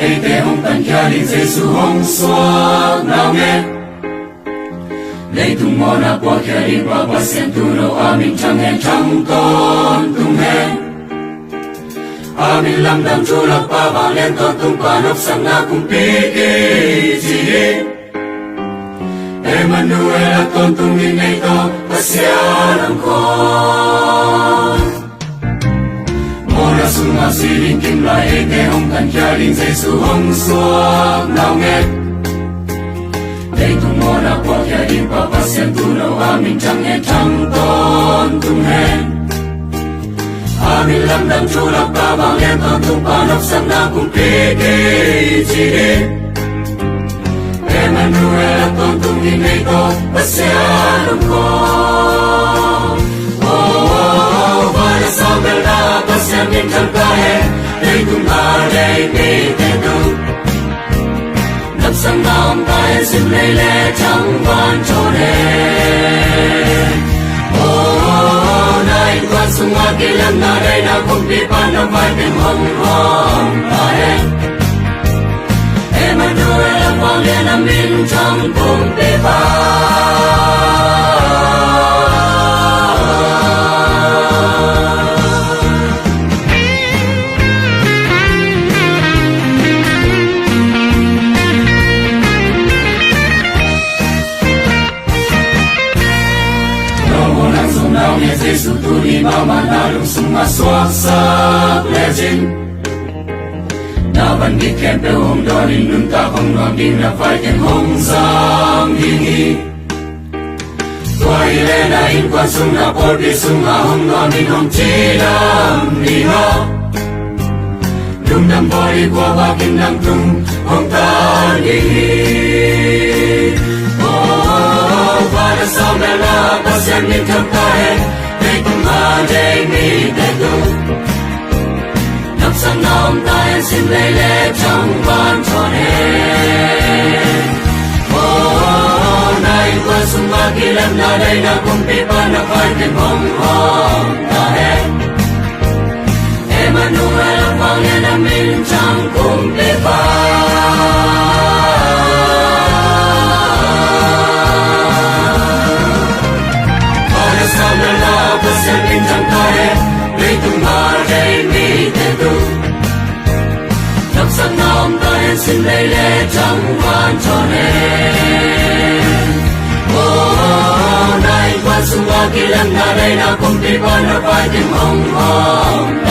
ấy để hông tận kia linh Giêsu hông xoa nào nghe lấy tung mò na qua kia linh qua qua xem tu đâu amin chẳng nghe chẳng con tung nghe amin lam đam chu lạc pa vang lên con tung pa nấp sang na cùng pi ki chi đi Emmanuel là con tung linh ngay to và xia làm con Mora sung ma si linh kim lại ấy để hông tận kia linh Giêsu hông xoa nào nghe đây tung mò na qua kia linh qua qua xem tu đâu amin chẳng nghe chẳng con tung nghe amin lam đam chu lạc pa vang lên con tung pa nấp sang na cùng pi ki chi đi Emmanuel là con tung linh ngay to và xia làm con và là sao bên ta và xem nhìn chẳng ta hè đây tung ta đây đi tên tu nấp sang na ông ta hẹn xin lấy lẽ chẳng van cho đêm nay quan sung hoa kỳ lần na đây na cùng đi ban năm vai tìm hồng hồng ta hẹn Emmanuel là quang liên amin trong cùng đi ban nghe Giêsu tu đi bao mà na lung sung mà xóa sắc lẽ chính na vẫn đi kèm theo hôm đó đi nương ta không nói đi là phải kèm hông giang đi nghi quay lên là in quan sung là bỏ đi sung mà không nói đi không chỉ làm đi nó đúng đâm bỏ đi qua ba kinh năng tung không ta đi và đã sao mẹ là ta xem nhìn thầm ta hẹn đây cũng mà đây mi đây tu nắp sang nào ông ta hẹn xin lấy lẽ trong ban cho đêm nay qua sung ma kỳ lần là đây là cùng đi ban là phải tìm hồng hồng ta hẹn Emmanuel là quang liên amin trong cùng đi ban sao nơi nào có xem mình chẳng ta hết lấy tung mà đây mi tên tu nắp sang nào ông ta hẹn xin lấy lẽ chẳng van cho nên nay quan sung hoa kỳ lần là đây là cùng đi ban là phải tìm hồng hồng